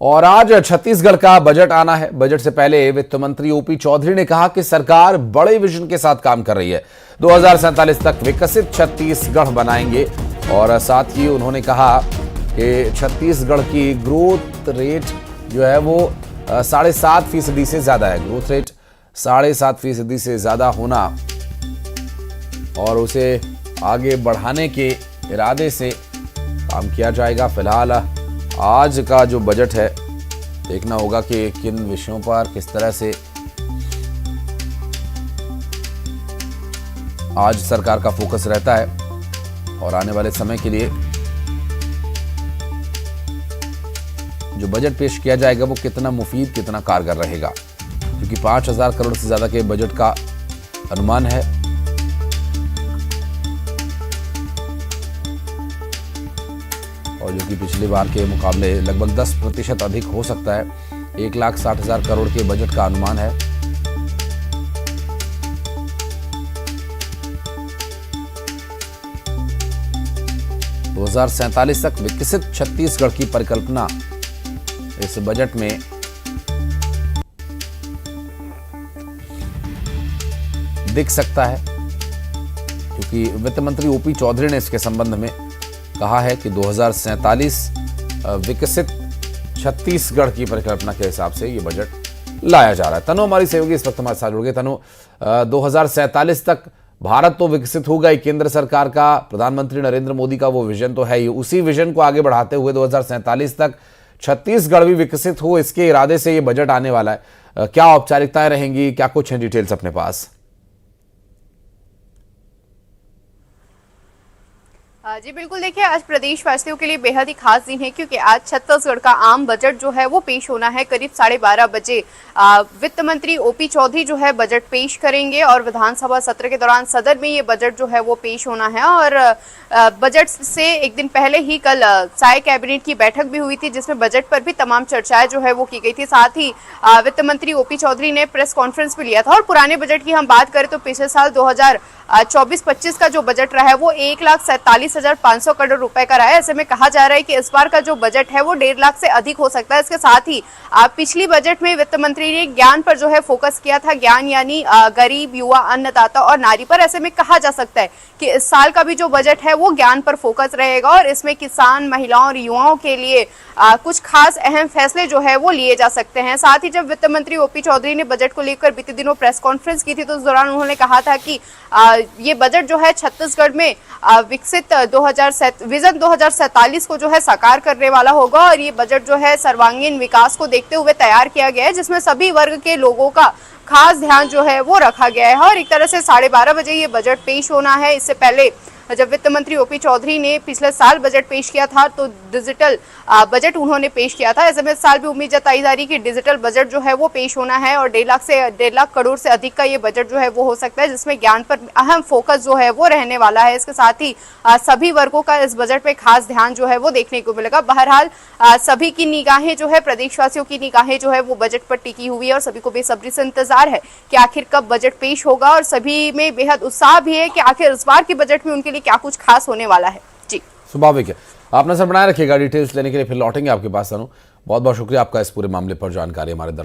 और आज छत्तीसगढ़ का बजट आना है। बजट से पहले वित्त मंत्री ओपी चौधरी ने कहा कि सरकार बड़े विजन के साथ काम कर रही है। 2047 तक विकसित छत्तीसगढ़ बनाएंगे। और साथ ही उन्होंने कहा कि छत्तीसगढ़ की ग्रोथ रेट जो है वो 7.5% से ज्यादा है। ग्रोथ रेट 7.5% से ज्यादा होना और उसे आगे बढ़ाने के इरादे से काम किया जाएगा। फिलहाल आज का जो बजट है देखना होगा कि किन विषयों पर किस तरह से आज सरकार का फोकस रहता है और आने वाले समय के लिए जो बजट पेश किया जाएगा वो कितना मुफीद, कितना कारगर रहेगा, क्योंकि 5,000 करोड़ से ज्यादा के बजट का अनुमान है। और जो कि पिछली बार के मुकाबले लगभग 10% अधिक हो सकता है। 1,60,000 करोड़ के बजट का अनुमान है। दो 2047 तक विकसित छत्तीसगढ़ की परिकल्पना इस बजट में दिख सकता है, क्योंकि वित्त मंत्री ओपी चौधरी ने इसके संबंध में कहा है कि 2047 विकसित छत्तीसगढ़ की परिकल्पना के हिसाब से ये बजट लाया जा रहा है। तनु हमारी सहयोगी इस वक्त हमारे साथ जुड़ गए। तनु, 2047 तक भारत तो विकसित होगा ही। केंद्र सरकार का, प्रधानमंत्री नरेंद्र मोदी का वो विजन तो है ही। उसी विजन को आगे बढ़ाते हुए 2047 तक छत्तीसगढ़ भी विकसित हो, इसके इरादे से ये बजट आने वाला है। क्या औपचारिकताएं रहेंगी, क्या कुछ है डिटेल्स अपने पास? जी बिल्कुल, देखिए आज प्रदेशवासियों के लिए बेहद ही खास दिन है, क्योंकि आज छत्तीसगढ़ का आम बजट जो है वो पेश होना है। करीब 12:30 बजे वित्त मंत्री ओपी चौधरी जो है बजट पेश करेंगे और विधानसभा सत्र के दौरान सदन में ये बजट जो है वो पेश होना है। और बजट से एक दिन पहले ही कल साय कैबिनेट की बैठक भी हुई थी, जिसमें बजट पर भी तमाम चर्चाएं जो है वो की गई थी। साथ ही वित्त मंत्री ओपी चौधरी ने प्रेस कॉन्फ्रेंस भी लिया था। और पुराने बजट की हम बात करें तो पिछले साल 2024-25 का जो बजट रहा है वो 1,47,500 करोड़ रुपए का रहा है। ऐसे में कहा जा रहा है कि इस बार का जो बजट है वो 1.5 लाख से अधिक हो सकता है। इसके साथ ही पिछली बजट में वित्त मंत्री ने ज्ञान पर जो है फोकस किया था। ज्ञान यानी गरीब, युवा, अन्नदाता और नारी पर। ऐसे में कहा जा सकता है कि इस साल का भी जो बजट है वो ज्ञान पर फोकस रहेगा और इसमें किसान, महिलाओं और युवाओं के लिए कुछ खास अहम फैसले जो है वो लिए जा सकते हैं। साथ ही जब वित्त मंत्री ओपी चौधरी ने बजट को लेकर बीते दिनों प्रेस कॉन्फ्रेंस की थी तो उस दौरान उन्होंने कहा था कि ये बजट जो है छत्तीसगढ़ में विकसित विजन 2047 को जो है साकार करने वाला होगा। और ये बजट जो है सर्वांगीण विकास को देखते हुए तैयार किया गया है, जिसमें सभी वर्ग के लोगों का खास ध्यान जो है वो रखा गया है। और एक तरह से 12:30 बजे ये बजट पेश होना है। इससे पहले जब वित्त मंत्री ओपी चौधरी ने पिछले साल बजट पेश किया था तो डिजिटल बजट उन्होंने पेश किया था। ऐसे में इस साल भी उम्मीद जताई जा रही कि डिजिटल बजट जो है वो पेश होना है और 1.5 लाख करोड़ से अधिक का ये बजट जो है वो हो सकता है, जिसमें ज्ञान पर अहम फोकस जो है वो रहने वाला है। इसके साथ ही सभी वर्गों का इस बजट पे खास ध्यान जो है वो देखने को मिलेगा। बहरहाल सभी की निगाहें जो है, प्रदेशवासियों की निगाहें जो है वो बजट पर टिकी हुई है और सभी को बेसब्री से इंतजार है कि आखिर कब बजट पेश होगा। और सभी में बेहद उत्साह भी है कि आखिर इस बार के बजट में उनके लिए क्या कुछ खास होने वाला है। जी स्वाभाविक है। आप नजर बनाए रखिएगा। डिटेल्स लेने के लिए फिर लौटेंगे आपके पास। तनु, बहुत बहुत शुक्रिया आपका इस पूरे मामले पर जानकारी हमारे